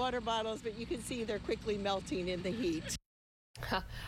water bottles, but you can see they're quickly melting in the heat.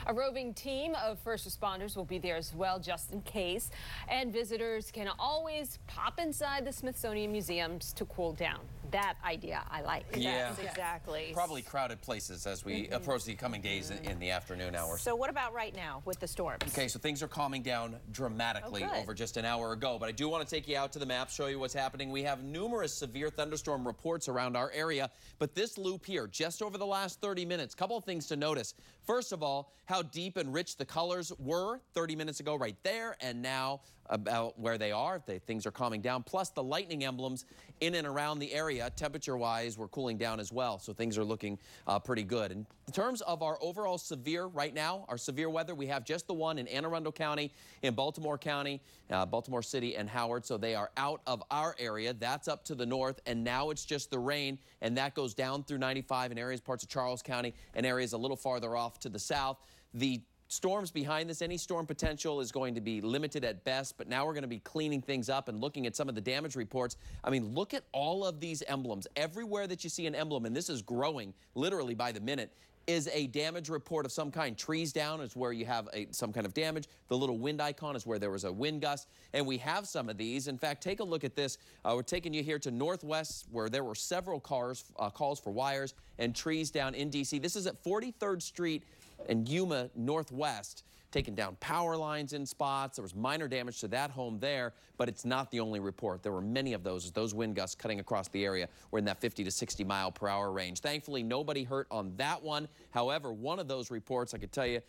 A roving team of first responders will be there as well, just in case. And visitors can always pop inside the Smithsonian museums to cool down. That idea I like. Yeah, yes, exactly. Probably crowded places as we approach the coming days in the afternoon hours. So what about right now with the storms? Okay, so things are calming down dramatically over just an hour ago, but I do want to take you out to the map, show you what's happening. We have numerous severe thunderstorm reports around our area, but this loop here, just over the last 30 minutes, couple of things to notice. First of all, how deep and rich the colors were 30 minutes ago right there, and now about where they are. Things are calming down, plus the lightning emblems in and around the area, temperature-wise, we're cooling down as well, so things are looking pretty good. In terms of our overall severe right now, our severe weather, we have just the one in Anne Arundel County, in Baltimore County, Baltimore City, and Howard, so they are out of our area. That's up to the north, and now it's just the rain, and that goes down through 95 in areas, parts of Charles County, and areas a little farther off to the south. The storms behind this, any storm potential is going to be limited at best, but now we're going to be cleaning things up and looking at some of the damage reports. I mean, look at all of these emblems. Everywhere that you see an emblem, and this is growing literally by the minute, is a damage report of some kind. Trees down is where you have some kind of damage. The little wind icon is where there was a wind gust, and we have some of these. In fact, take a look at this. We're taking you here to Northwest, where there were several calls for wires and trees down in D.C. This is at 43rd Street and Yuma Northwest, taking down power lines in spots. There was minor damage to that home there, but it's not the only report. There were many of those wind gusts cutting across the area were in that 50 to 60 mile per hour range. Thankfully, nobody hurt on that one. However, one of those reports, I could tell you,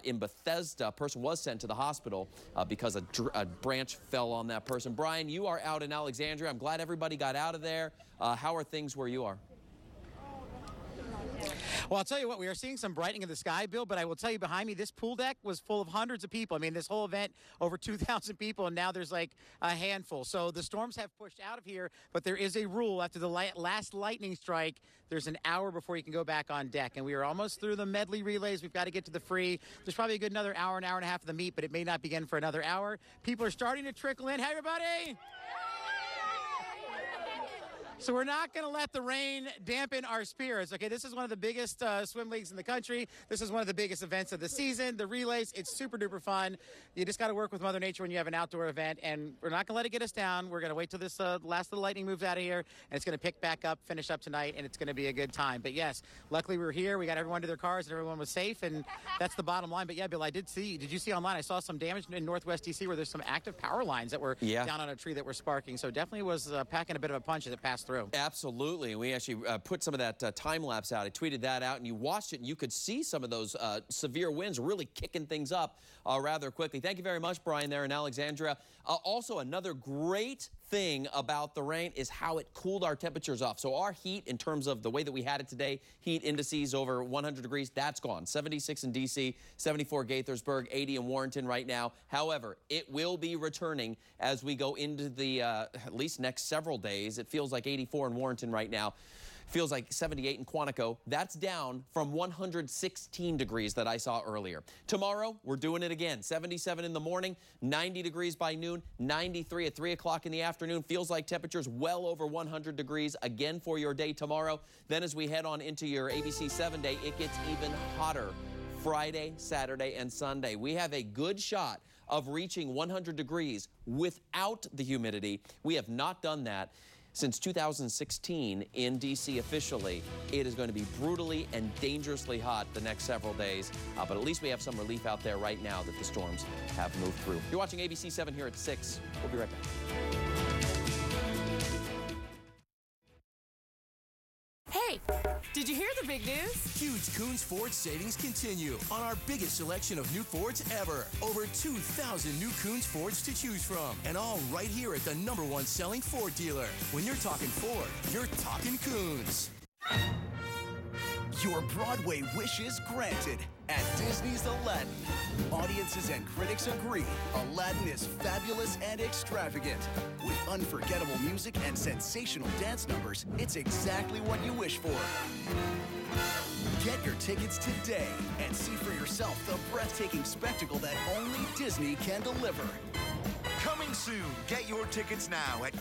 in Bethesda, a person was sent to the hospital because a branch fell on that person. Brian, you are out in Alexandria. I'm glad everybody got out of there. How are things where you are? Well, I'll tell you what, we are seeing some brightening of the sky, Bill, but I will tell you behind me, this pool deck was full of hundreds of people. I mean, this whole event, over 2,000 people, and now there's like a handful. So the storms have pushed out of here, but there is a rule. After the last lightning strike, there's an hour before you can go back on deck. And we are almost through the medley relays. We've got to get to the free. There's probably a good another hour, an hour and a half of the meet, but it may not begin for another hour. People are starting to trickle in. Hey, everybody! So we're not going to let the rain dampen our spirits, okay? This is one of the biggest swim leagues in the country. This is one of the biggest events of the season. The relays, it's super duper fun. You just got to work with Mother Nature when you have an outdoor event, and we're not going to let it get us down. We're going to wait till this last of the lightning moves out of here, and it's going to pick back up, finish up tonight, and it's going to be a good time. But yes, luckily we're here. We got everyone to their cars, and everyone was safe, and that's the bottom line. But yeah, Bill, did you see online? I saw some damage in Northwest D.C. where there's some active power lines that were down on a tree that were sparking. So definitely was packing a bit of a punch as it passed through. Absolutely. We actually put some of that time lapse out. I tweeted that out, and you watched it, and you could see some of those severe winds really kicking things up rather quickly. Thank you very much, Brian, there in Alexandria. Also, another great thing about the rain is how it cooled our temperatures off. So our heat, in terms of the way that we had it today, heat indices over 100 degrees, that's gone. 76 in D.C., 74 Gaithersburg, 80 in Warrenton right now. However, it will be returning as we go into the at least next several days. It feels like 84 in Warrenton right now. Feels like 78 in Quantico. That's down from 116 degrees that I saw earlier. Tomorrow, we're doing it again. 77 in the morning, 90 degrees by noon, 93 at 3 o'clock in the afternoon. Feels like temperatures well over 100 degrees again for your day tomorrow. Then as we head on into your ABC 7-day, it gets even hotter Friday, Saturday, and Sunday. We have a good shot of reaching 100 degrees without the humidity. We have not done that since 2016 in D.C. officially. It is going to be brutally and dangerously hot the next several days, but at least we have some relief out there right now that the storms have moved through. You're watching ABC 7 here at 6. We'll be right back. Hey, did you hear the big news? Huge Coons Ford savings continue on our biggest selection of new Fords ever. Over 2,000 new Coons Fords to choose from. And all right here at the #1 selling Ford dealer. When you're talking Ford, you're talking Coons. Your Broadway wish is granted at Disney's Aladdin. Audiences and critics agree Aladdin is fabulous and extravagant. With unforgettable music and sensational dance numbers, it's exactly what you wish for. Get your tickets today and see for yourself the breathtaking spectacle that only Disney can deliver. Coming soon. Get your tickets now at